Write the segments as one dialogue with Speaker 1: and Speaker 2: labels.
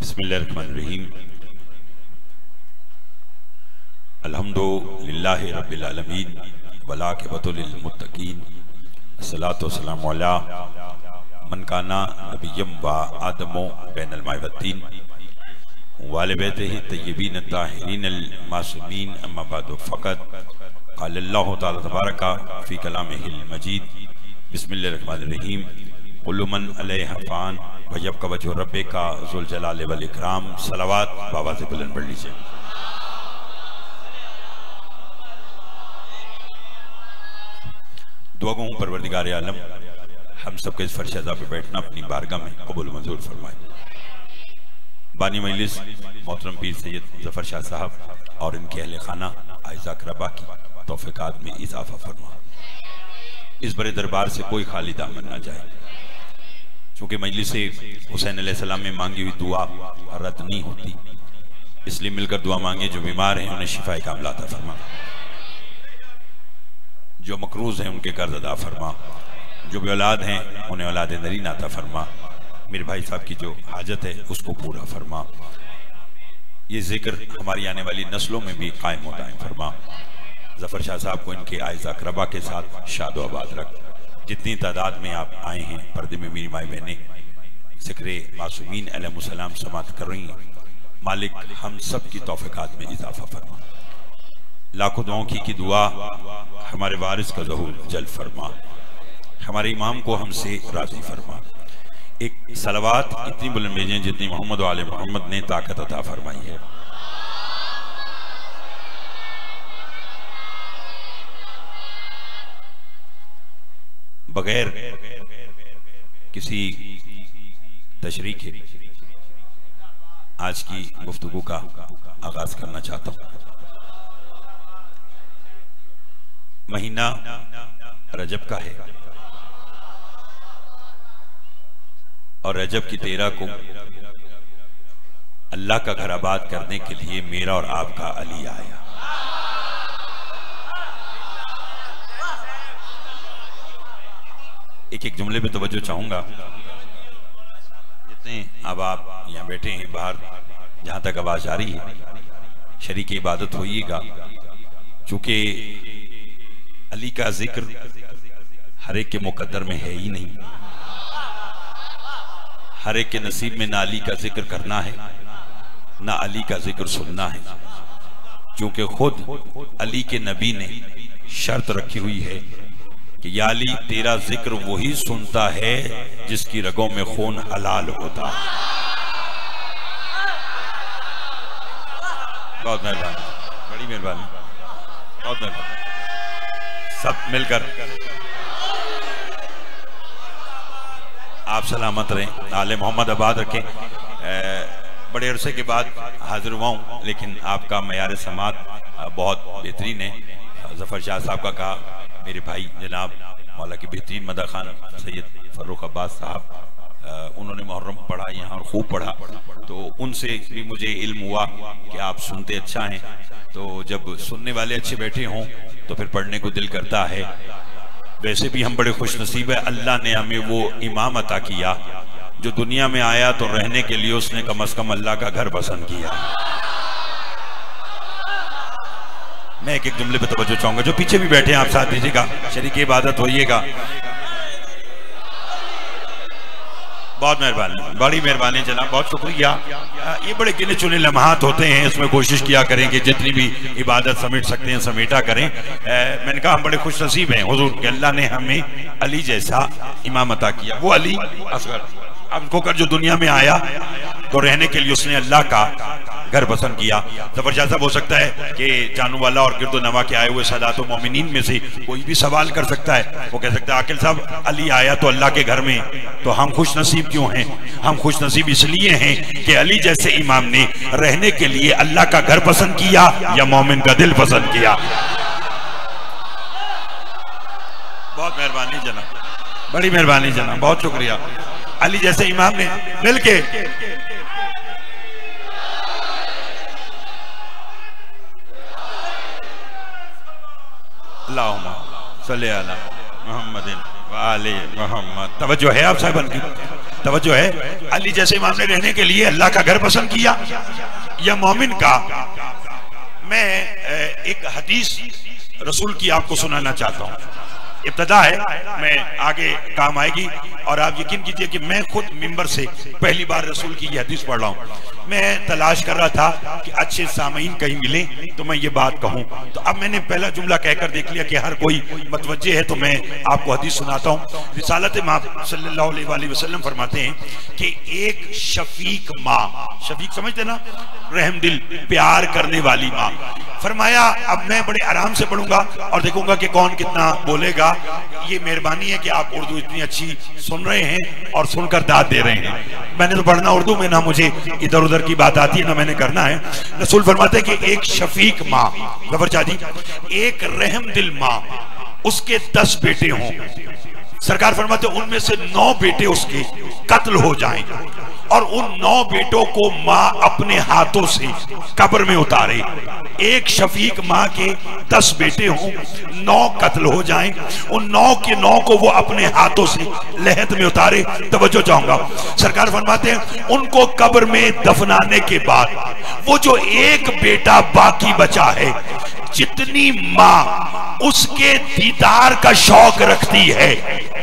Speaker 1: बिस्मिल्लाहिर्रहमानिर्रहीम। अल्हम्दुलिल्लाहि रब्बिल आलमीन वलाक़िबतु लिल मुत्तक़ीन। अस्सलातु वस्सलामु अला मन काना नबिय्यम व आदमो बैनल माइ वत्तीन व आले बैतिही तय्यबीन ताहिरीन अल मासूमीन। अम्मा बअदु फ़क़द क़ाल अल्लाहु तआला तबारक फ़ी कलामिहिल मजीद। बिस्मिल्लाहिर्रहमानिर्रहीम। कुल्लु मन अलैहा फ़ान व यब्क़ा वजहु रब्बिका ज़ुल जलाली वल इकराम। सलावत बाबा से बुलंद पढ़ लीजिए। दुआ गो परवरदिगार आलम हम सबके इस फर्शदा पे बैठना अपनी बारगाह में कबूल मंजूर फरमाए। बानी मजलिस मोहतरम पीर सैयद ज़फ़र शाह साहब और इनके अहले खाना आइज़ा अक़रबा की तौफ़ीक़ात में इजाफ़ा फरमा। इस बड़े दरबार से कोई खाली दामन ना जाए, चूँकि मजलिस हुसैन अलैहिस्सलाम में मांगी हुई दुआ रद्द नहीं होती, इसलिए मिलकर दुआ मांगे। जो बीमार हैं उन्हें शिफाए कामिला अता फरमा, जो मकरूज़ हैं उनके कर्ज अदा फरमा, जो भी औलाद हैं उन्हें औलाद नरीन अता फरमा। मेरे भाई साहब की जो हाजत है उसको पूरा फरमा। ये जिक्र हमारी आने वाली नस्लों में भी कायम व दायम फरमा। ज़फ़र शाह साहब को इनके आइज़ा अक़रबा के साथ शाद व आबाद रख। जितनी तादाद में आप आए हैं, पर्दे में मेरी माई बहनें ज़िक्र मासूमीन अलैहिस्सलाम समात कर रही हैं, मालिक हम सब की तौफ़ीक़ात में इजाफ़ा फरमा। लाखों दुआओं की दुआ हमारे वारिस का ज़हूर जल फरमा, हमारे इमाम को हमसे राज़ी फरमा। एक सलावत इतनी बुलंद भेजें जितनी मोहम्मद व आले मोहम्मद ने ताकत अता फरमाई है। बगैर किसी तशरीह के आज की गुफ्तगू का आगाज करना चाहता हूँ। महीना रजब का है और रजब की 13 को अल्लाह का घर आबाद करने के लिए मेरा और आपका अली आया। एक एक जुमले पे तवज्जो चाहूंगा। जितने अब आप यहाँ बैठे हैं, बाहर जहां तक आवाज आ रही है, शरीक इबादत होइएगा, चूंकि अली का जिक्र हर एक के मुकद्दर में है ही नहीं। हर एक के नसीब में ना अली का जिक्र करना है ना अली का जिक्र सुनना है, क्योंकि खुद अली के नबी ने शर्त रखी हुई है कि या अली तेरा जिक्र वही सुनता है जिसकी रगों में खून हलाल होता है। बहुत मेहरबानी, बड़ी मेहरबानी, बहुत मेहरबानी। सब मिलकर आप सलामत रहें, आले मोहम्मद आबाद रखें। बड़े अरसे के बाद हाजिर हुआ हूँ, लेकिन आपका मयार समात बहुत बेहतरीन है। ज़फ़र शाह साहब का कहा, मेरे भाई जनाब मौला की बेहतरीन मदा खान सैयद फ़र्रुख अब्बास साहब, उन्होंने मुहर्रम पढ़ा यहाँ और खूब पढ़ा, तो उनसे भी मुझे इल्म हुआ कि आप सुनते अच्छा हैं। तो जब सुनने वाले अच्छे बैठे हों तो फिर पढ़ने को दिल करता है। वैसे भी हम बड़े खुश नसीब है, अल्लाह ने हमें वो इमाम अता किया जो दुनिया में आया तो रहने के लिए उसने कम अज़ कम अल्लाह का घर पसंद किया। मैं एक एक जुमले पे तवज्जो चाहूंगा। जो पीछे भी बैठे हैं आप साथ दीजिएगा, शरीक इबादत होइएगा। बहुत मेहरबानी, बड़ी मेहरबानी जनाब, बहुत शुक्रिया। ये बड़े गिने चुने लम्हात होते हैं, इसमें कोशिश किया करें कि जितनी भी इबादत समेट सकते हैं समेटा करें। मैंने कहा हम बड़े खुश नसीब हैं हुजूर कि अल्लाह ने हमें अली जैसा इमाम अता किया। वो अली असगर अब को जो दुनिया में आया तो रहने के लिए उसने अल्लाह का घर पसंद किया। ज़फ़र शाह साहब, हो सकता है कि जानू वाला और गिरदो नवा के आए हुए सदातो मोमिनीन में से कोई भी सवाल कर सकता है। वो कह सकता है, आकिल साहब अली आया तो अल्लाह के घर में, तो हम खुश नसीब क्यों हैं? हम खुश नसीब इसलिए हैं कि अली जैसे इमाम ने रहने के लिए अल्लाह का घर पसंद किया या मोमिन का दिल पसंद किया। बहुत मेहरबानी जनाब, बड़ी मेहरबानी जनाब, बहुत शुक्रिया। अली जैसे इमाम ने मिलके अल्लाहुम्मा सल्ली अला मुहम्मदिन व आले मुहम्मद। तवज्जो है आप साहब की? तवज्जो है, अली जैसे इमाम ने रहने के लिए अल्लाह का घर पसंद किया या मोमिन का? मैं एक हदीस रसूल की आपको सुनाना चाहता हूँ। इब्तदा है, मैं आगे काम आएगी। और आप यकीन कीजिए कि मैं खुद मिंबर से पहली बार रसूल की ये हदीस पढ़ रहा हूँ। मैं तलाश कर रहा था कि अच्छे सामीन कहीं मिले तो मैं ये बात कहूँ। तो अब मैंने पहला जुमला कहकर देख लिया कि हर कोई मतवज्जे है, तो मैं आपको हदीस सुनाता हूँ। रिसालत माँ सल्लल्लाहु अलैहि वसल्लम फरमाते हैं कि एक शफीक माँ, शफीक समझते ना, रहम दिल, प्यार करने वाली माँ। फरमाया अब मैं बड़े आराम से पढ़ूंगा और देखूंगा कि कौन कितना बोलेगा। ये मेहरबानी है कि आप उर्दू इतनी अच्छी सुन रहे हैं और सुनकर दाद दे रहे हैं। मैंने तो पढ़ना उर्दू में, ना मुझे इधर उधर की बात आती है ना मैंने करना है। रसूल फरमाते हैं कि एक शफीक माँ, गफर चाची, एक रहम दिल माँ, उसके 10 बेटे हों। सरकार फरमाते उनमें से 9 बेटे उसके कत्ल हो जाएं और उन 9 बेटों को माँ अपने हाथों से कब्र में उतारे। एक शफीक माँ के 10 बेटे हों, 9 कत्ल हो जाएं, उन 9 के 9 को वो अपने हाथों से लहद में उतारे। तवज्जो चाहूंगा, सरकार फरमाते हैं उनको कब्र में दफनाने के बाद वो जो एक बेटा बाकी बचा है, जितनी माँ उसके दीदार का शौक रखती है,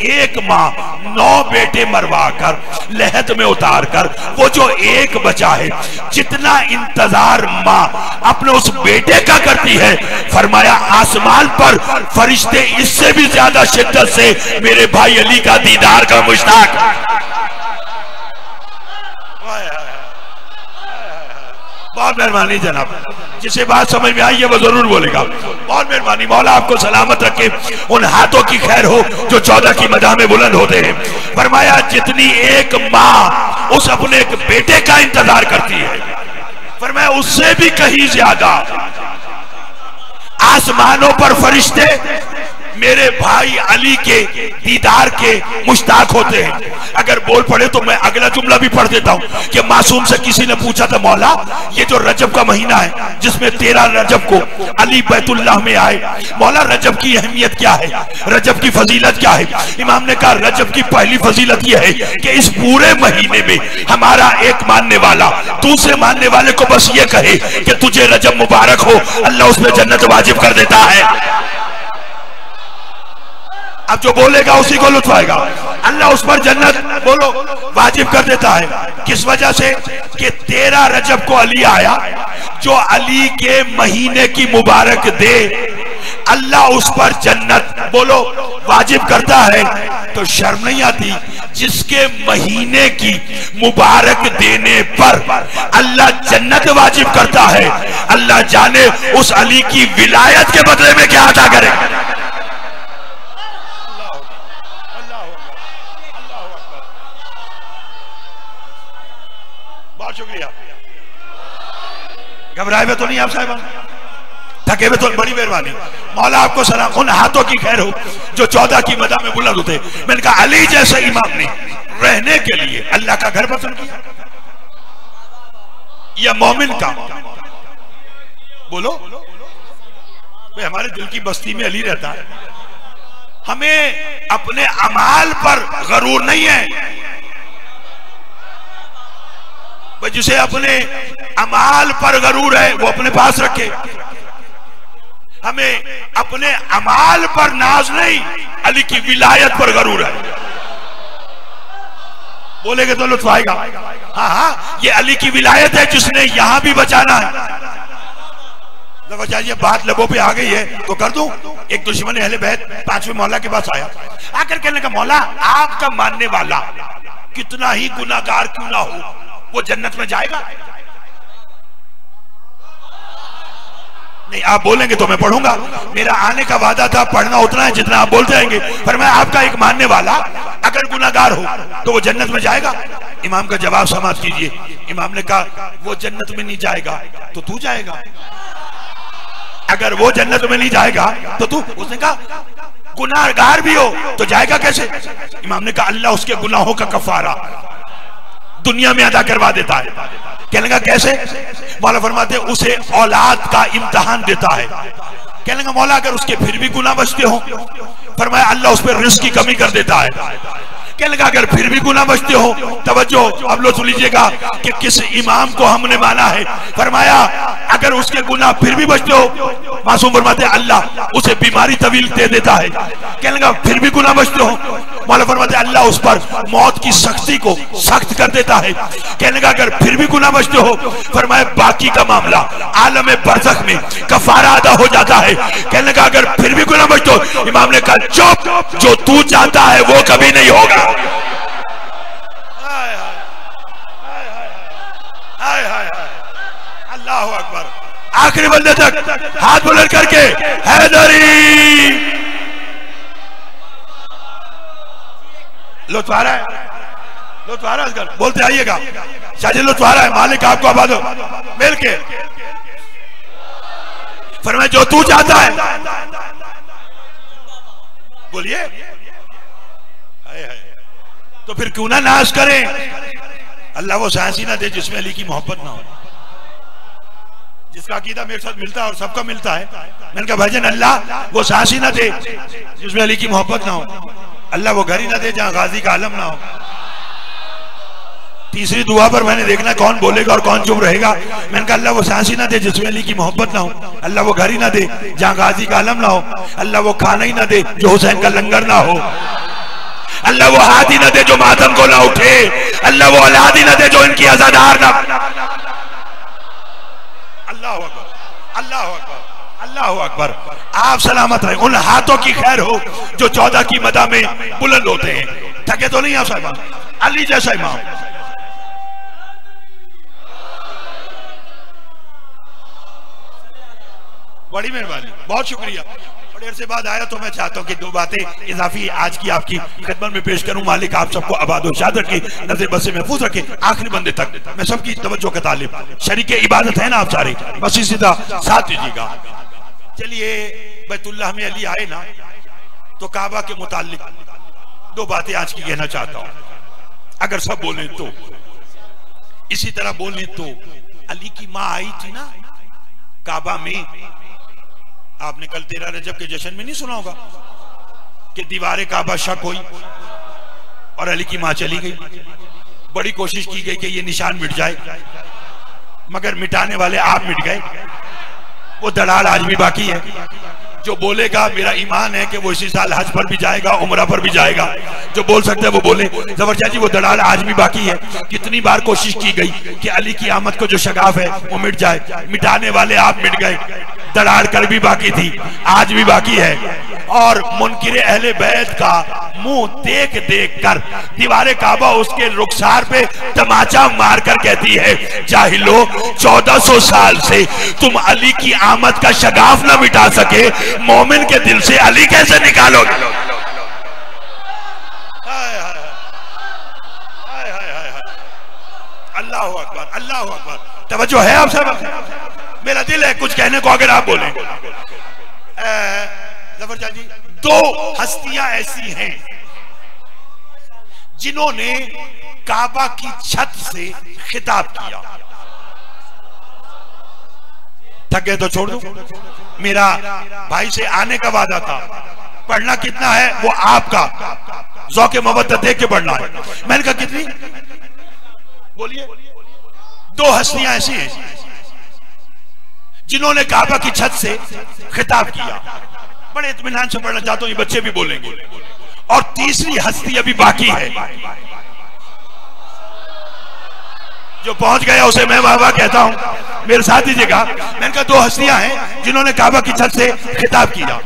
Speaker 1: एक माँ 9 बेटे मरवा कर लहद में उतार कर वो जो एक बचा है, जितना इंतजार माँ अपने उस बेटे का करती है, फरमाया आसमान पर फरिश्ते इससे भी ज्यादा शिद्दत से मेरे भाई अली का दीदार का मुश्ताक। बहुत मेहरबानी जनाब, जिसे बात समझ में आई है वो जरूर बोलेगा। बहुत मेहरबानी, मौला आपको सलामत रखे, उन हाथों की खैर हो जो 14 की मदाह में बुलंद होते हैं। फरमाया जितनी एक माँ उस अपने एक बेटे का इंतजार करती है, फरमाया उससे भी कहीं ज्यादा आसमानों पर फरिश्ते मेरे भाई अली के दीदार के मुश्ताक होते हैं। अगर बोल पड़े तो मैं अगला जुमला भी पढ़ देता हूं कि मासूम से किसी ने पूछा था, मौला ये जो रजब का महीना है जिसमें 13 रजब को अली बैतुल्लाह में आए, मौला रजब की अहमियत क्या है, रजब की फजीलत क्या है? इमाम ने कहा रजब की पहली फजीलत यह है कि इस पूरे महीने में हमारा एक मानने वाला दूसरे मानने वाले को बस ये कहे कि तुझे रजब मुबारक हो, अल्लाह उसमें जन्नत वाजिब कर देता है। अब जो बोलेगा उसी को लुत्फ आएगा, अल्लाह उस पर जन्नत बोलो वाजिब कर देता है। किस वजह से कि 13 रजब को अली आया, जो अली के महीने की मुबारक दे अल्लाह उस पर जन्नत बोलो वाजिब करता है। तो शर्म नहीं आती जिसके महीने की मुबारक देने पर अल्लाह जन्नत वाजिब करता है, अल्लाह जाने उस अली की विलायत के बदले में क्या अता करे। शुक्रिया, घबराए हुए तो नहीं आप साहिबान, थके हुए तो बड़ी मेहरबानी, मौला आपको सलाम, उन हाथों की खैर हो जो 14 की मदा में बुलंद होते। मैंने कहा अली जैसे इमाम ने रहने के लिए अल्लाह का घर पसंद किया या मोमिन का? बोलो भाई, हमारे दिल की बस्ती में अली रहता है, हमें अपने अमाल पर गरूर नहीं है। जिसे अपने अमाल पर गरूर है वो अपने पास रखे, हमें अपने अमाल पर नाज नहीं, अली की विलायत पर गरूर है। बोलेगे तो लुत्फ आएगा। हाँ हाँ, ये अली की विलायत है जिसने यहां भी बचाना है। ये बात लबों पे आ गई है तो कर दूं। एक दुश्मन अहले बैत 5वें मौला के पास आया, आकर कहने का मौला आपका मानने वाला कितना ही गुनाहगार क्यों ना हो वो जन्नत में जाएगा? नहीं, आप बोलेंगे तो मैं पढ़ूंगा, मेरा आने का वादा था, पढ़ना उतना है जितना आप बोलते रहेंगे। पर मैं आपका एक मानने वाला अगर गुनाहगार हो तो वो जन्नत में जाएगा? इमाम का जवाब समाप्त कीजिए। इमाम ने कहा वो जन्नत में नहीं जाएगा तो तू जाएगा। अगर वो जन्नत में नहीं जाएगा तो तू, उसने कहा गुनाहगार भी हो तो जाएगा कैसे? इमाम ने कहा अल्लाह उसके गुनाहों का कफारा दुनिया में अदा करवा देता है। कहने लगा कैसे? मौला फरमाते उसे औलाद का इम्तिहान देता है। कहने लगा मौला अगर उसके फिर भी गुनाह बचते हो? फरमाया अल्लाह उस पर रिस्क की कमी कर देता है। कहने लगा अगर फिर भी गुनाह बचते हो, तवज्जो अब लो सुन लीजिएगा कि किस इमाम को हमने माना है। फरमाया अगर उसके गुनाह फिर भी बचते हो, मासूम फरमाते अल्लाह उसे बीमारी तवील दे देता है। कहने लगा फिर भी गुनाह बचते हो, मौला फरमाते अल्लाह उस पर मौत की सख्ती को सख्त कर देता है। कहने लगा अगर फिर भी गुनाह बचते हो, फरमाया बाकी का मामला आलम बरज़ख में कफारा अदा हो जाता है। कहने लगा अगर फिर भी गुनाह बचते हो, इमाम ने कहा चुप, जो तू चाहता है वो कभी नहीं होगा। अल्लाहु अकबर। आखिरी बंदे तक हाथ बुलंद करके हैदरी। लुत्फ आ रहा है, लुत्फ आ रहा है, बोलते आइएगा शादी लुत्फ आ रहा है, मालिक आपको आबाद हो मिल के। फरमाया जो तू चाहता है, बोलिए तो फिर क्यों ना नाश करें। अल्लाह वो साहसी ना दे जिसमें अली की मोहब्बत ना हो। जिसका अकीदा मेरे साथ मिलता है और सबका मिलता है, मैंने कहा भाईजान अल्लाह वो साहसी ना दे जिसमें अली की मोहब्बत ना हो। अल्लाह वो घर ही ना दे जहां गाजी का आलम ना हो। तीसरी दुआ पर मैंने देखना कौन बोलेगा और कौन चुप रहेगा। मैंने कहा अल्लाह वो सांसी ना दे जिसमें अली की मोहब्बत ना हो। अल्लाह वो घर ही ना दे जहां गाजी का आलम ना हो। अल्लाह वो खाना ही ना दे जो हुसैन का लंगर ना हो। अल्लाह वो हाथ ही ना दे जो मातम को ना उठे। अल्लाह वो औलाद ही ना दे जो इनकी आजादार ना। अल्लाह अकबर, अल्लाह अकबर, अल्लाह अकबर। आप सलामत रहे, उन हाथों की खैर हो जो 14 की मदा में बुलंद होते हैं। थके तो नहीं आप साहब, अली जैसा इमाम। बड़ी मेहरबानी, बहुत शुक्रिया। बड़े अरसे बाद आया तो मैं चाहता हूं कि दो बातें इजाफी आज की आपकी खिदमत में पेश करूं। मालिक आप सबको आबाद व शाद रखे, नजर बस से महफूज रखे, आखिरी बंदे तक मैं सबकी तवज्जो का तालिब। शरीक इबादत है ना आप सारे, बस इसी तरह साथ दीजिएगा। चलिए बैतुल्लाह में अली आए ना, तो काबा के मुताल्लिक दो बातें आज की कहना चाहता हूं। अगर सब बोले तो, इसी तरह बोले तो, अली की माँ आई थी ना काबा में। आपने कल 13 रजब के जश्न में नहीं सुना होगा कि दीवार काबा शक हुई और अली की मां चली गई। बड़ी कोशिश की गई कि ये निशान मिट जाए, मगर मिटाने वाले आप मिट गए। वो दलाल आज भी बाकी है जो बोलेगा मेरा ईमान है कि वो इसी साल हज पर भी जाएगा, उम्रा पर भी जाएगा। जो बोल सकते हैं वो बोले। जबरदस्त जी वो दलाल आज भी बाकी है। कितनी बार कोशिश की गई कि अली की आमद को जो शगाफ है वो मिट जाए, मिटाने वाले आप मिट गए। दलाल कर भी बाकी थी, आज भी बाकी है। और मुनकिर अहले बैत का मुंह देख देख कर दीवारे काबा उसके रुखसार पे तमाचा मार कर कहती है जाहिलो 1400 साल से तुम अली की आमद का शगाफ ना मिटा सके, मोमिन के दिल से अली कैसे निकालोगे। अल्लाह अकबर, अल्लाह अकबर। तवज्जो है आप सब? मेरा दिल है कुछ कहने को अगर आप बोले। जबरदस्त जी दो हस्तियां ऐसी हैं जिन्होंने काबा की छत से खिताब किया। थके तो छोड़ दो, मेरा भाई से आने का वादा था। पढ़ना कितना है वो आपका ज़ौक़े मोहब्बत देख के पढ़ना है। मैंने कहा कितनी, बोलिए। दो हस्तियां ऐसी हैं जिन्होंने काबा की छत से खिताब किया। बड़े इत्मीनान से पढ़ना चाहता हूं, ये बच्चे भी बोलेंगे। और तीसरी हस्ती अभी बाकी है, जो पहुंच गया उसे मैं वाह वाह कहता हूं, मेरे साथ दीजिएगा। मैंने कहा दो हस्तियां हैं जिन्होंने काबा की छत से खिताब किया।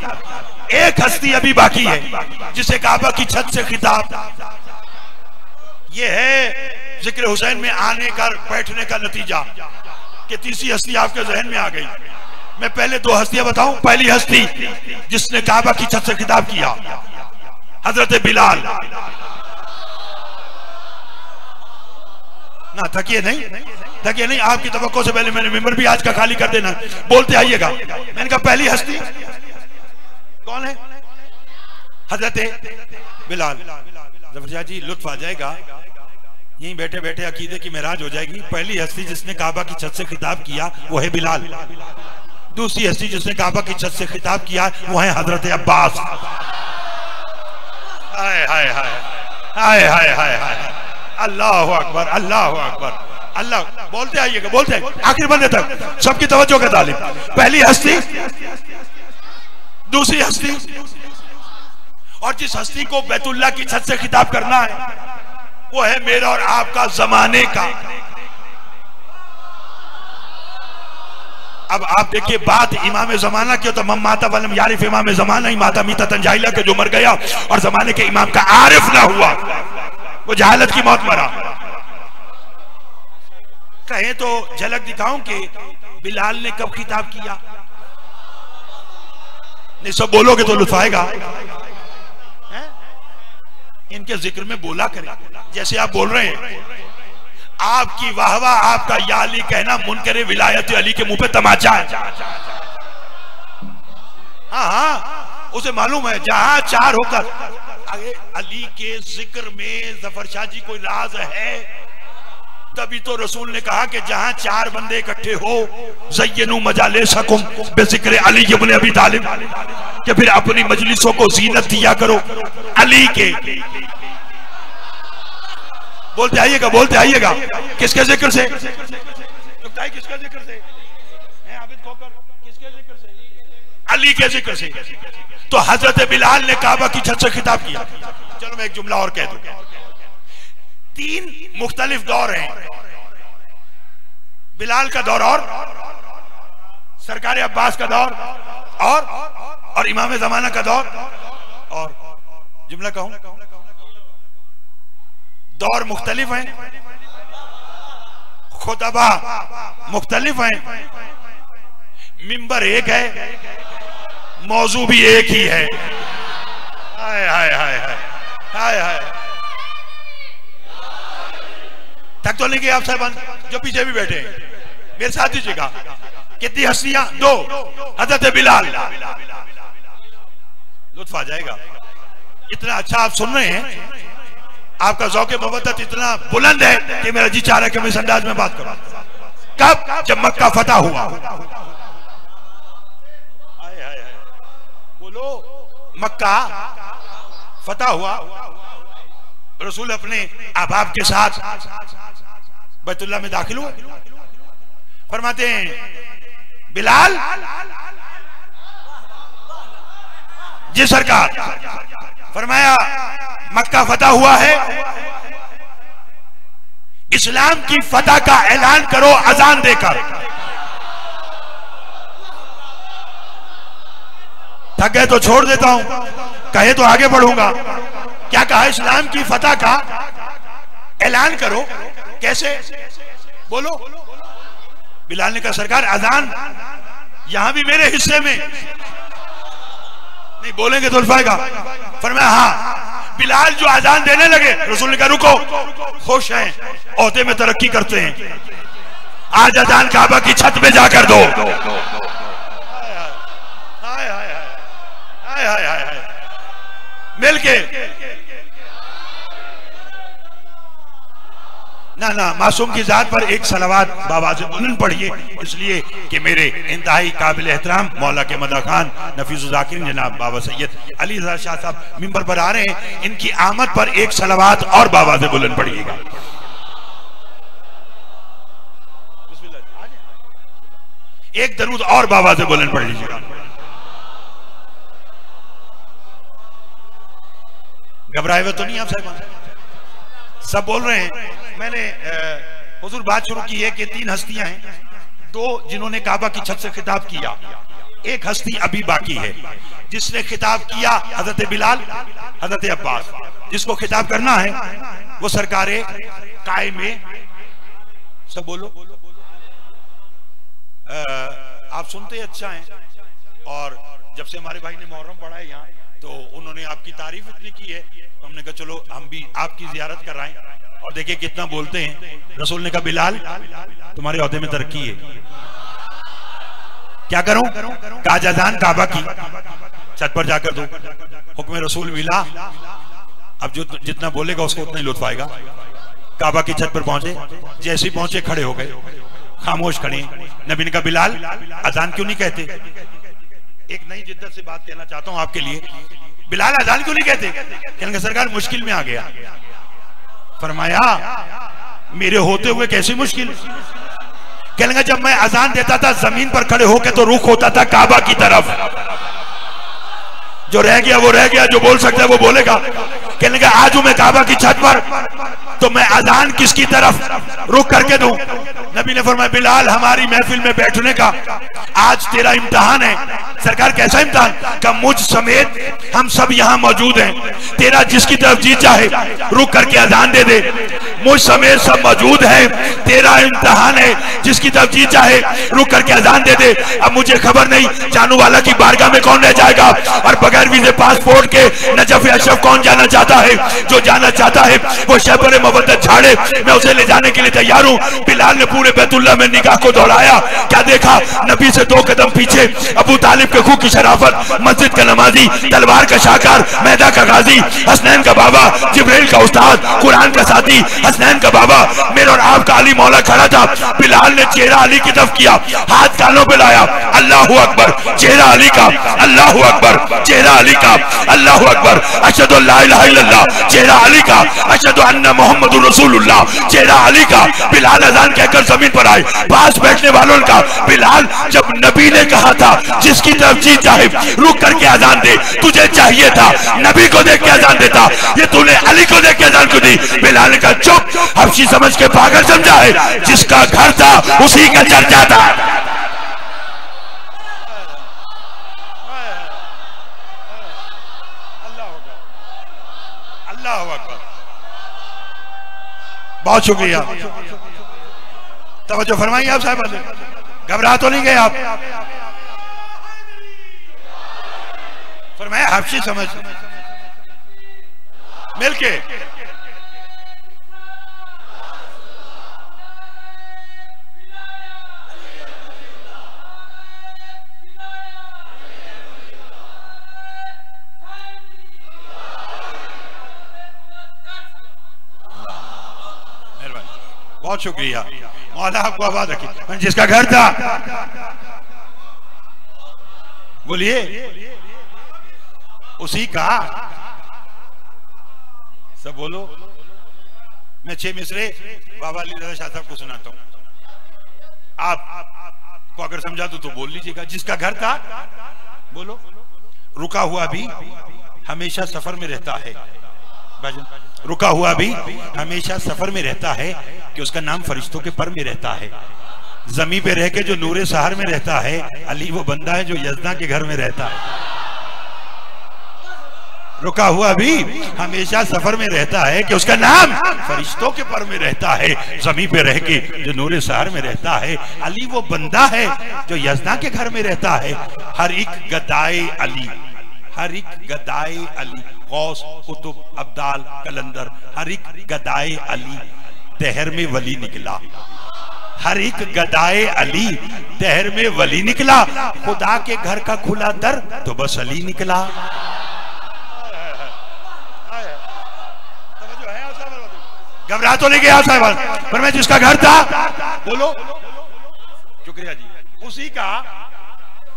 Speaker 1: एक हस्ती अभी बाकी है जिसे काबा की छत से खिताब, यह है जिक्र हुसैन में आने का बैठने का नतीजा कि तीसरी हस्ती आपके जहन में आ गई। मैं पहले दो हस्तियां बताऊं। पहली हस्ती जिसने काबा की छत से खिताब किया, हजरत बिलाल। ना थकिए नहीं, थकिए नहीं। आपकी तवक्को से पहले मैंने मिंबर भी आज का खाली कर देना, बोलते आइएगा। मैंने कहा पहली हस्ती कौन है? हजरत बिलाल। जबरदस्त जी लुत्फ आ जाएगा, यहीं बैठे बैठे अकीदे की महराज हो जाएगी। पहली हस्ती जिसने काबा की छत से खिताब किया वो है बिलाल। दूसरी हस्ती जिसने काबा की छत से खिताब किया वो है हजरत अब्बास। हाय हाय हाय हाय हाय हाय हाय, अल्लाह अकबर, अल्लाह अकबर, अल्लाह। बोलते आइएगा, बोलते आखिर बंदे तक, सबकी तवज्जो का तालिब। पहली हस्ती, दूसरी हस्ती, और जिस हस्ती को बैतुल्लाह की छत से खिताब करना है वो है मेरा और आपका जमाने का। अब आप देखिए, बात इमाम जमाना की हो तो माता वलम यारिफ इमाम जमाना ही माता मीता तंजाइला के जो मर गया और जमाने के इमाम का आरिफ ना हुआ, वो जहालत की मौत मरा। कहें तो झलक दिखाऊं कि बिलाल ने कब खिताब किया? नहीं, सब बोलोगे तो लुत्फ आएगा। इनके जिक्र में बोला करें जैसे आप बोल रहे हैं। आपकी वाहवा, आपका या अली कहना मुनकरे विलायत अली के मुंह पे तमाचा है। हाँ हाँ, उसे मालूम है जहां चार होकर अरे अली के जिक्र में जफर शाह जी कोई राज है। तभी तो रसूल ने कहा कि जहां चार बंदे इकट्ठे हो, ज़य्यनू मजालिसकुम बिज़िक्र अली इब्न अबी तालिब, कि फिर अपनी मजलिसों को जीनत दिया करो अली के। बोलते आइएगा, बोलते आइएगा। किसके जिक्र से? किसके जिक्र से? किसके जिक्र से? अली के जिक्र से। तो हजरत बिलाल ने काबा की छत से खिताब किया। चलो मैं एक जुमला और कह दूं। तीन मुख्तलिफ दौर हैं, बिलाल का दौर और सरकार अब्बास का दौर और इमाम जमाना का दौर। और जुमला कहूं, दौर मुख्तलिफ हैं, खुतबा मुख्तलिफ हैं, मिंबर एक है, मौजू भी एक ही है। हाय हाय हाय हाय हाय हाय। तक तो नहीं गए आप साहबान जो पीछे भी बैठे हैं, मेरे साथ दीजिएगा। कितनी हस्तियां? दो। हजरत बिलाल, लुत्फ आ जाएगा। इतना अच्छा आप सुन रहे हैं, आपका ज़ौक़े मवद्दत इतना बुलंद है कि मेरा जी चाह रहा है कि मैं इस अंदाज में बात करूं। कब? जब मक्का फतह हुआ। बोलो, मक्का फतह हुआ, रसूल अपने अहबाब के साथ बैतुल्लाह में दाखिल हुए। फरमाते हैं, बिलाल जी सरकार। फरमाया, मक्का फतह हुआ है, इस्लाम की फतह का ऐलान करो अजान देकर। थक गए तो छोड़ देता हूं, कहे तो आगे बढ़ूंगा। क्या कहा? इस्लाम की फतह का ऐलान करो। कैसे? बोलो। बिलाल ने कहा, सरकार अजान यहां भी मेरे हिस्से में। नहीं बोलेंगे तो अल्फाएगा। फरमाया, हाँ। बिलाल जो अजान देने लगे, रसूल ने कहा, रुको, खुश हैं, ओहदे में तरक्की करते हैं, आज अजान काबा की छत पे जाकर दो। हाय हाय हाय हाय हाय, मिलके ना मासूम की जात पर एक सलावात बावाज़ बुलंद पढ़िए, इसलिए कि मेरे इंतहाई काबिल एहतराम मौला के मदा खान नफीस ज़ाकिरीन जनाब बाबा सैयद अली रज़ा शाह साहब मिंबर पर आ रहे हैं। इनकी आमद पर एक सलावात और बावाज़ बुलंद पढ़िएगा। एक दरूद और बावाज़ बुलंद पढ़ लीजिएगा। घबराए हुए तो नहीं आप साहब? सब बोल रहे हैं। मैंने हुजूर बात शुरू की है कि तीन हस्तियां हैं, दो जिन्होंने काबा की छत से खिताब किया, एक हस्ती अभी बाकी है जिसने खिताब किया, हजरत बिलाल, हजरत अब्बास। जिसको खिताब करना है वो सरकारे कायमे। सब बोलो। आप सुनते अच्छा हैं, और जब से हमारे भाई ने मुहर्रम पढ़ा है यहाँ, तो उन्होंने आपकी तारीफ इतनी की है, तो हमने कहा चलो हम भी आपकी जियारत कराएं। और देखिए कितना बोलते हैं। रसूल ने कहा, बिलाल तुम्हारे ओहदे में तरक्की है, क्या करूं? कहा, अजान काबा की छत पर जाकर दो। हुक्म रसूल मिला। अब जो जितना बोलेगा उसको उतना ही लुत्फ आएगा। काबा की छत पर पहुंचे, जैसे ही पहुंचे खड़े हो गए, खामोश खड़े। नबी ने कहा, बिलाल अजान क्यों नहीं कहते? एक नई जिद्दत से बात कहना चाहता हूं आपके लिए। बिलाल अजान क्यों नहीं कहते? कहने लगा सरकार मुश्किल में आ गया। फरमाया मेरे होते हुए कैसी मुश्किल? कहने लगा जब मैं अजान देता था जमीन पर खड़े होकर तो रुख होता था काबा की तरफ। जो रह गया वो रह गया, जो बोल सकता है वो बोलेगा। कहने लगा आज हूं मैं काबा की छत पर, तो मैं अजान किसकी तरफ रुख करके दूं? नबी ने फरमाया बिलाल हमारी महफिल में बैठने का आज तेरा इम्तिहान है। सरकार कैसा इम्तिहान? का मुझ समेत हम सब यहाँ मौजूद हैं, तेरा जिसकी तरफ जी चाहे रुक करके अजान दे दे। मुझ समेत सब मौजूद है, तेरा इम्तिहान है, जिसकी तरफ जी चाहे रुक करके अजान दे दे। अब मुझे खबर नहीं जानू वाला की बारगाह में कौन रह जाएगा और बगैर वीजे पासपोर्ट के नजफ अशरफ कौन जाना चाहता है? जो जाना चाहता है वो शहबर मवद्दत झाड़े, मैं उसे ले जाने के लिए तैयार हूँ। बिलाल ने पूरे बैतुल्लाह में निगाह को दौड़ाया, क्या देखा? नबी से 2 कदम पीछे अबू तालिब के खूह की शराफत, मस्जिद का नमाजी, तलवार का शाकार, मैदा का गाजी, हसनैन का बाबा, जिब्रील का उस्ताद, कुरान का साथी, हसनैन का बाबा, मेरे और आपका अली मौला खड़ा था। बिलाल ने चेहरा अली की तरफ किया, हाथ कानों पे लाया, अल्लाहु अकबर, चेहरा अली का, अल्लाहु अकबर, चेहरा अली का, अल्लाहु अकबर, अशहदु अल्ला इलाहा इल्लल्लाह, चेहरा अली का, अशहदु अन्ना मुहम्मदुर रसूलुल्लाह, चेहरा अली का। बिलाल अजान कहकर जमीन पर आए। पास बैठने वालों का बिलाल जब नबी ने कहा था जिसकी तरफ जी चाहे रुक करके अजान दे, तुझे चाहिए था नबी को देख के अजान देता, ये तूने अली को देख के अजान क्यों दी? बिलाल ने कहा चुप, हबशी समझ के पागल समझा है, जिसका घर था उसी का चर्चा था। बहुत शुक्रिया, तवज्जो फरमाइए आप साहब, घबरा तो नहीं गए आप? फरमाया हबशी समझ मिलके बहुत शुक्रिया, मौला आपको आबाद रखी। जिसका घर था बोलिए उसी का, सब बोलो। मैं 6 मिसरे बाबा अली रज़ा शाह साहब को सुनाता हूं, आपको अगर समझा तो बोल लीजिएगा। जिसका घर था बोलो, रुका हुआ भी हमेशा सफर में रहता है। रुका हुआ भी हमेशा सफर में रहता है कि उसका नाम फरिश्तों के पर में रहता है। जमी पे रह के जो नूरे सहर में रहता है, अली वो बंदा है जो यज़दा के घर में रहता है। रुका हुआ भी हमेशा सफर में रहता है कि उसका नाम फरिश्तों के पर में रहता है। जमी पे रह के जो नूरे सहर में रहता है, अली वो बंदा है जो यज़दा के घर में रहता है। हर एक गदाए अली, हर एक गदाए अली, गौस, कुतुब, अब्दाल, कलंदर, हर एक गदाए अली तहर में वली निकला। हर एक गदाए अली तहर में वली निकला। खुदा के घर का खुला दर तो बस अली निकला। घबरा तो नहीं गया साहब, पर मैं जिसका घर था बोलो, शुक्रिया जी, उसी का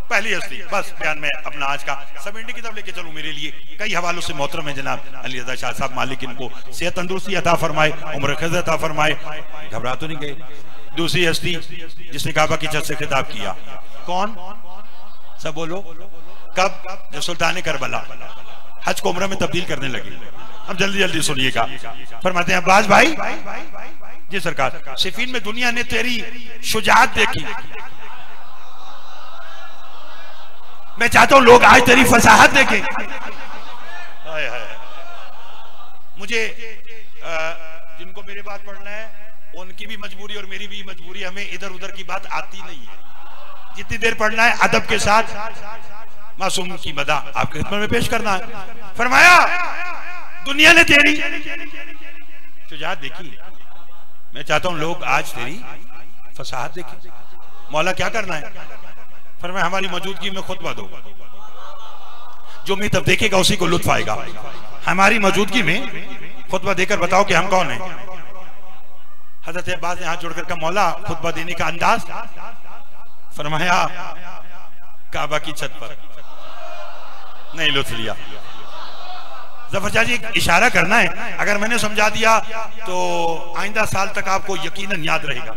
Speaker 1: पहली हस्ती। बस बयान में अपना आज का सब इंडी की तरफ लेके चलूं। मेरे लिए कई हवालों से मोहतरम है जनाब अली रज़ा शाह साहब, मालिक इनको सेहत तंदुरुस्ती अता फरमाए, उम्र खैर अता फरमाए। घबरा तो नहीं गए। दूसरी हस्ती जिसने काबा की छत से खिताब किया, कौन? सब बोलो। कब? जब सुल्तान करबला हज को उम्र में तब्दील करने लगी। अब जल्दी जल्दी सुनिएगा। फरमाते हैं अब्बास भाई, जी सरकार, सिफीन में दुनिया ने तेरी शुजाअत देखी, मैं चाहता हूं लोग आज तेरी फसाहत देखें। मुझे जिनको मेरे बात पढ़ना है उनकी भी मजबूरी और मेरी भी मजबूरी, हमें इधर उधर की बात आती नहीं है। जितनी देर पढ़ना है अदब के साथ मासूम की मदा आपके खिदमत में पेश करना है। फरमाया दुनिया ने तेरी शुजाअत देखी, मैं चाहता हूं लोग आज तेरी फसाहत देखें। मौला क्या करना है? फरमाया हमारी मौजूदगी में खुतबा दो, जो मैं तब देखेगा उसी को लुत्फ आएगा। हमारी मौजूदगी में खुतबा देकर बताओ कि हम कौन हैं। हजरत अब्बास ने हाथ जोड़कर कहा मौला खुतबा देने का अंदाज। फरमाया काबा की छत पर, नहीं लुत्फ लिया। जफर शाह जी इशारा करना है, अगर मैंने समझा दिया तो आइंदा साल तक आपको यकीनन याद रहेगा।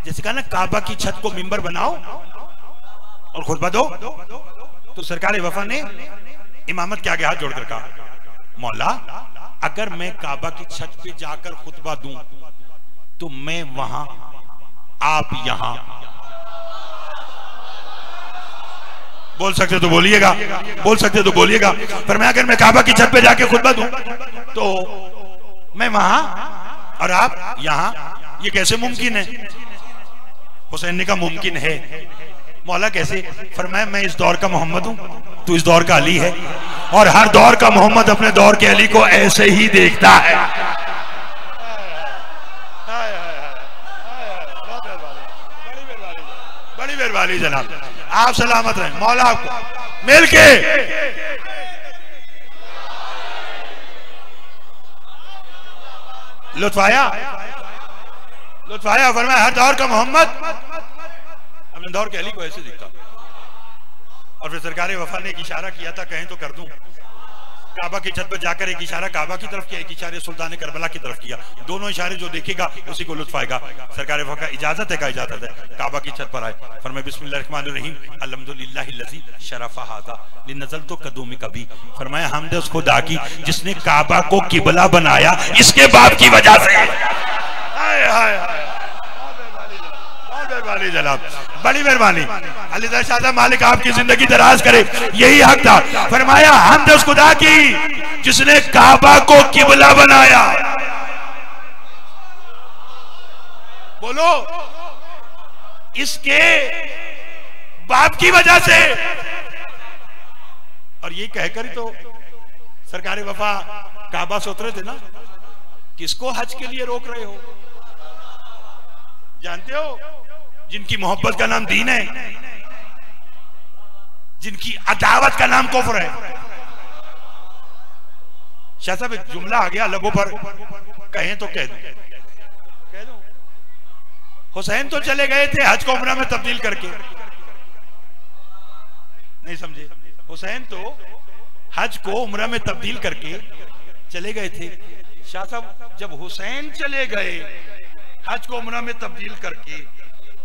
Speaker 1: जैसे कहा ना काबा की छत को मिंबर बनाओ और खुतबा दो, तो सरकार वफा ने इमामत के आगे हाथ जोड़कर कहा, मौला अगर मैं काबा की छत पे जाकर खुतबा दूं तो मैं वहां आप यहां। बोल सकते तो बोलिएगा, बोल सकते तो बोलिएगा। पर मैं अगर मैं काबा की छत पे जाके खुतबा दूं तो मैं वहां और आप यहां, ये कैसे मुमकिन है? हुसैन ने कहा मुमकिन है। मौला कैसे? फरमाया मैं इस दौर का मोहम्मद हूं, तू इस दौर का अली है, और हर दौर का मोहम्मद अपने दौर के अली को ऐसे ही देखता है। बड़ी मेहरबानी जनाब, आप सलामत रहें। मौला आपको मिल के लुत्फाया, लुत्फाया। फरमाया हर दौर का मोहम्मद अपने दौर के अली को ऐसे दिखता। और फिर सरकार वफा ने एक इशारा किया था, कहें तो कर दूं। काबा की छत पर जाकर एक इशारा काबा की तरफ किया, एक इशारे सुल्तान करबला की तरफ किया। दोनों इशारे जो देखेगा उसी को लुत्फ आएगा। सरकार वफा का इजाजत है, का इजाजत है। काबा की छत पर आए, फरमाया बिस्मिल्लाहिर्रहमानिर्रहीम अल्हम्दुलिल्लाहिल्लज़ी शरफ़ा हाज़ा लिनज़ल तो कदूमी कभी। फरमाया हमद उस खुदा की जिसने काबा को किबला बनाया इसके बाप की वजह से। हाय हाय हाय, मेहरबानी जनाब, बड़ी मेहरबानी। अली शाह मालिक आपकी जिंदगी दराज करे, यही हक था। फरमाया हमद उस खुदा की जिसने काबा को किबला बनाया। बोलो, इसके बाप की वजह से। और ये कहकर ही तो सरकार वफा काबा से उतरे थे ना। किसको हज के लिए रोक रहे हो? जानते हो जिनकी मोहब्बत का नाम दीन है, जिनकी अदावत का नाम कुफ्र है। शाह साहब एक जुमला आ गया लबों पर, कहें तो कह दूं। हुसैन तो चले गए थे हज को उम्रा में तब्दील करके, नहीं समझे? हुसैन तो हज को उम्रा में तब्दील करके चले गए थे। शाह साहब जब हुसैन चले गए हज को उम्रा में तब्दील करके,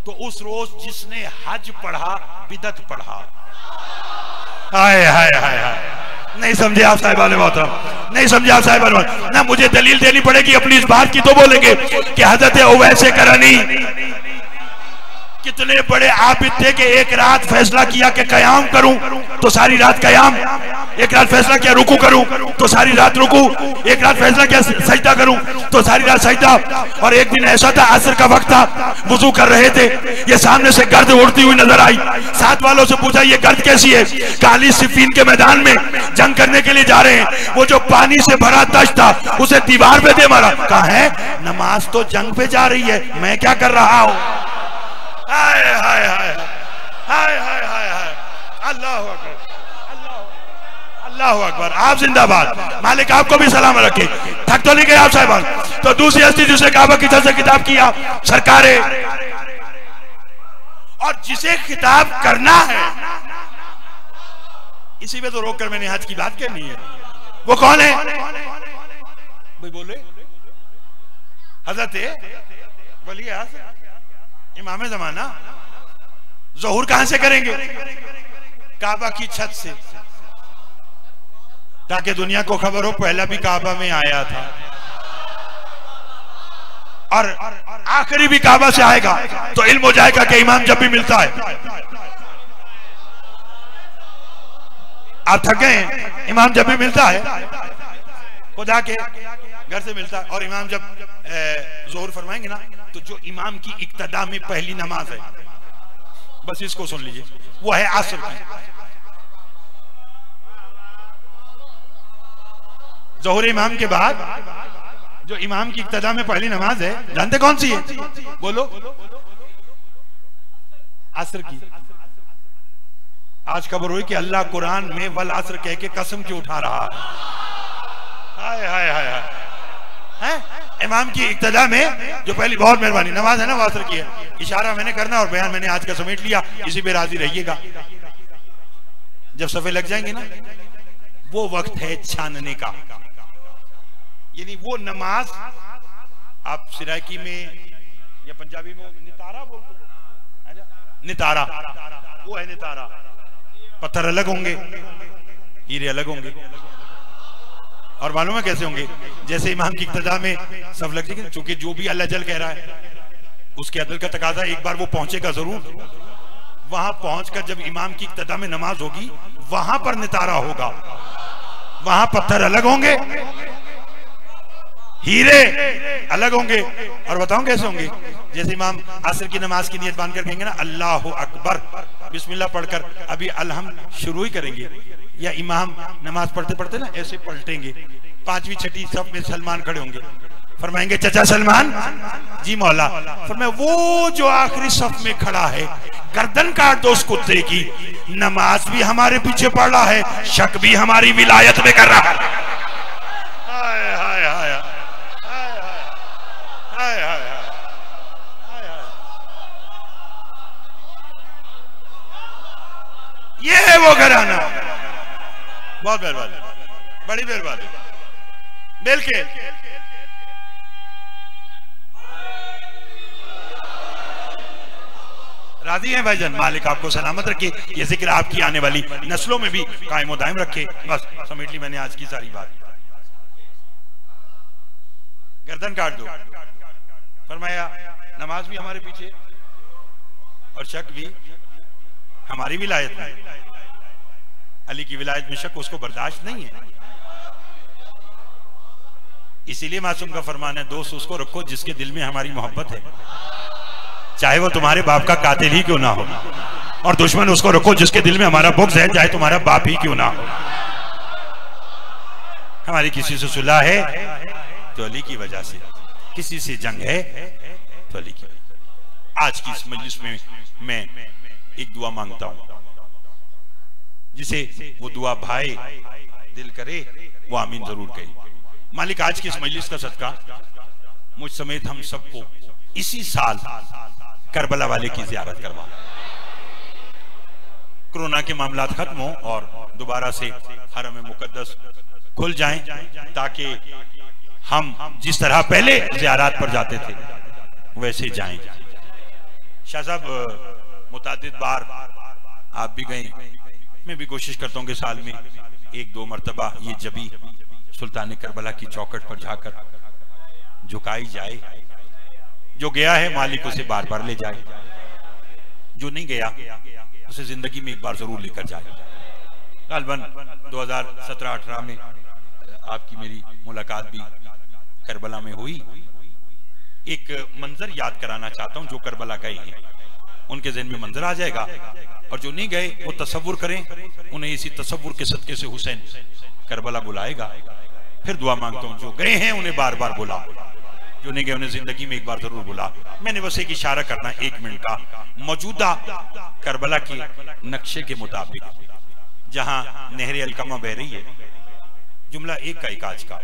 Speaker 1: तो उस रोज जिसने हज पढ़ा बिदत पढ़ा। हाय हाय हाय हाय, नहीं समझे आप साहिबान मोहतरम, नहीं समझे आप साहिबान मोहतरम। ना मुझे दलील देनी पड़ेगी अपनी इस बात की तो बोलेंगे कि हजरत उवैस करनी कितने बड़े आबिद थे कि एक रात फैसला किया कि कयाम करूं तो सारी रात कयाम, एक रात फैसला किया रुकू करूं तो सारी रात रुकू, एक रात फैसला किया सजदा करूं तो सारी रात सजदा। और एक दिन ऐसा था असर का वक्त था, वुजू कर रहे थे, ये सामने से गर्द उड़ती हुई नजर आई। साथ वालों से पूछा ये गर्द कैसी है? काली सिफीन के मैदान में जंग करने के लिए जा रहे हैं, वो जो पानी से भरा तश्त था उसे दीवार पे दे मारा। कहा है नमाज तो जंग पे जा रही है, मैं क्या कर रहा हूं? हाय हाय हाय हाय हाय हाय हाय, अल्लाह अकबर, अल्लाह अकबर। आप जिंदाबाद, मालिक आपको भी सलाम रखे। थक तो नहीं गए आप साहिबान? तो दूसरी हस्ती जिसे काबा की तरफ से खिताब किया सरकारे, और जिसे खिताब करना है इसी में तो रोककर मैंने हज की बात करनी है। वो कौन है भाई? बोले हजरत वली इमाम ज़माना। ज़ोहर कहां से करेंगे? काबा की छत से, ताकि दुनिया को खबर हो पहला भी काबा में आया था और आखिरी भी काबा से आएगा। तो इल्म हो जाएगा कि इमाम जब भी मिलता है, आप थक गए, इमाम जब भी मिलता है खुदा के घर से मिलता है। और इमाम जब ज़ोहर फरमाएंगे ना, तो जो इमाम की इक्तदा में पहली नमाज है, बस इसको सुन लीजिए, वो है असर की। ज़ोहर इमाम के बाद जो इमाम की इक्तदा में पहली नमाज है, जानते कौन सी है? बोलो, असर की। आज खबर हुई कि अल्लाह कुरान में वल असर कह के कसम क्यों उठा रहा है? हाय हाय हाय हाय, इमाम की इक्तदा में जो पहली, बहुत मेहरबानी, नमाज है ना वो असर की है। इशारा मैंने करना और बयान मैंने आज का समेट लिया, इसी पे राजी रहिएगा। जब सफे लग जाएंगे ना, वो वक्त है छानने का, यानी वो नमाज आप सिराकी में या पंजाबी में नितारा बोलते हैं, नितारा वो है नितारा। पत्थर अलग होंगे, हीरे अलग होंगे, और मालूम है कैसे होंगे? जैसे इमाम की इब्तिदा में सब लग जाएंगे, चूंकि जो भी अल्लाह जल कह रहा है उसके अदल का तकाजा, एक बार वो पहुंचेगा जरूर। वहां पहुंचकर जब इमाम की इब्तिदा में नमाज होगी वहां पर नितारा होगा, वहां पत्थर अलग होंगे, हीरे अलग होंगे। और बताऊं कैसे होंगे? जैसे इमाम असर की नमाज की नियत बांधकर कहेंगे ना अल्लाहु अकबर, बिस्मिल्लाह पढ़कर अभी अलहम शुरू ही करेंगे, या इमाम नमाज पढ़ते पढ़ते ना ऐसे पलटेंगे, पांचवी छठी सब में सलमान खड़े होंगे, फरमाएंगे चचा सलमान जी मौला, फरमाए वो जो आखिरी सफ में खड़ा है गर्दन काट दो उस कुत्ते की, नमाज भी हमारे पीछे पढ़ रहा है, शक भी हमारी विलायत में कर रहा है। हाय हाय हाय हाय हाय हाय। ये है वो घराना, बहुत मेहरबानी, बड़ी मेहरबानी। मिल के राजी हैं भाईजान? मालिक आपको सलामत रखे, ये जिक्र आपकी आने वाली नस्लों में भी कायम दायम रखे। बस समेट ली मैंने आज की सारी बात। गर्दन काट दो, फरमाया नमाज भी हमारे पीछे और शक भी हमारी विलायत में। अली की विलायत में शक उसको बर्दाश्त नहीं है, इसीलिए मासूम का फरमान है दोस्त उसको रखो जिसके दिल में हमारी मोहब्बत है, चाहे वो तुम्हारे बाप का कातिल ही क्यों ना हो, और दुश्मन उसको रखो जिसके दिल में हमारा बुग़्ज़ है, चाहे तुम्हारा बाप ही क्यों ना हो। हमारी किसी से सुलह है तो अली की वजह से, किसी से जंग है तो अली की। आज की इस मजलिस में मैं एक दुआ मांगता हूं, जिसे वो दुआ भाई दिल करे वो आमीन जरूर कहे। मालिक आज की इस मजलिस का सदका मुझ समेत हम सबको इसी साल करबला वाले की ज़ियारत करवा, कोरोना के मामलात खत्म हो और दोबारा से हरम मुकद्दस खुल जाएं, ताकि हम जिस तरह पहले ज़ियारत पर जाते थे वैसे जाएं। शाह साहब मुतादिद बार आप भी गए, मैं भी कोशिश करता हूं कि साल में एक दो मरतबा ये जबी सुल्तान करबला की चौखट पर जाकर झुकाई जाए। जो गया है मालिक उसे बार बार ले जाए, जो नहीं गया उसे जिंदगी में एक बार जरूर लेकर जाए। गालबन 2017-18 में आपकी मेरी मुलाकात भी करबला में हुई। एक मंजर याद कराना चाहता हूं, जो करबला गए हैं उनके ज़हन में मंजर आ जाएगा, और जो नहीं गए वो तसव्वुर करें, उन्हें इसी तसव्वुर के सदके से हुसैन करबला बुलाएगा। फिर दुआ मांगता हूं जो गए हैं उन्हें बार बार बुला, जो नहीं गए उन्हें जिंदगी में एक बार जरूर बुला। मैंने बस एक इशारा करना 1 मिनट का, मौजूदा करबला के नक्शे के मुताबिक जहां नहर अलकमा बह रही है, जुमला एक का एक आज का,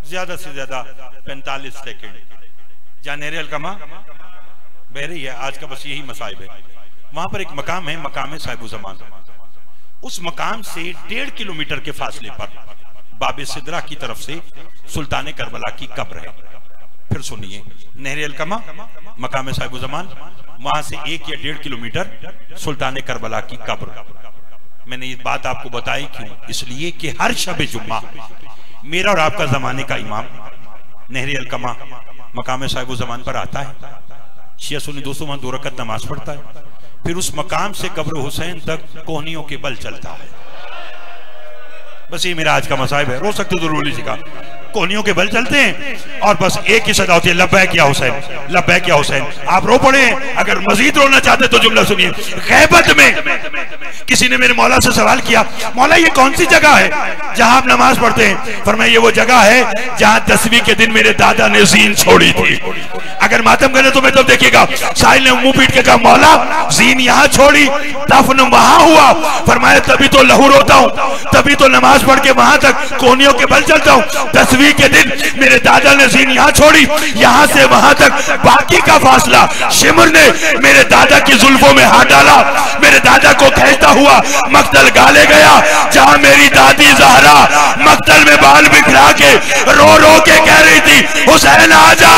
Speaker 1: ज्यादा से ज्यादा 45 सेकेंड, जहां नहर अलकमा बह रही है आज का बस यही मसाइब है। वहां पर एक मकाम है, मकाम साहिब ज़मान। उस मकाम से 1.5 किलोमीटर के फासले पर बाबे सिदरा की तरफ से सुल्तान करबला की कब्र है। फिर सुनिए, नहर अलकमा, मकाम साहिब ज़मान, वहां से 1 या 1.5 किलोमीटर सुल्तान करबला की कब्र। मैंने ये बात आपको बताई क्यों? इसलिए कि हर शब जुम्मा मेरा और आपका जमाने का इमाम नहर अलकमा मकाम साहिब ज़मान पर आता है। शिया सुन्नी दोस्तों वहां 2 रकत नमाज पढ़ता है, फिर उस मकाम से कब्र हुसैन तक कोहनियों के बल चलता है। बस ये मेरा आज का मसाइब है, रो सकते जरूरी सिखा, कोहनियों के बल चलते हैं और बस एक ही सदा होती है, लब्बैक या हुसैन, लब्बैक या हुसैन। आप रो पड़े, अगर मजीद रोना चाहते तो जुमला सुनिए। गैबत में किसी ने मेरे मौला से सवाल किया, मौला ये कौन सी जगह है जहां आप नमाज पढ़ते हैं? फरमाया ये वो जगह है जहां 10वीं के दिन मेरे दादा ने जीन छोड़ी थी। अगर मातम करे तो मैं तब देखिएगा, साहिल ने मुंह पीट के कहा मौला जीन यहाँ छोड़ी, दफन वहां हुआ। फरमाया तभी तो लहू रोता हूँ, तभी तो नमाज पढ़ के वहां तक कोहनियों के बल चलता हूँ। 10वीं के दिन मेरे दादा ने जीन यहाँ छोड़ी, यहाँ से वहां तक बाकी का फासला शिमर ने मेरे दादा की जुल्फों में हाथ डाला, मेरे दादा को खींचता हुआ मक्तल गाले गया, जहां मेरी दादी ज़हरा मक्तल में बाल बिखरा के रो रो के कह रही थी हुसैन आजा,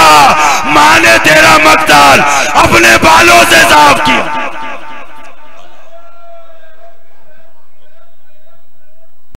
Speaker 1: माँ ने तेरा मक्तल अपने बालों से साफ किया।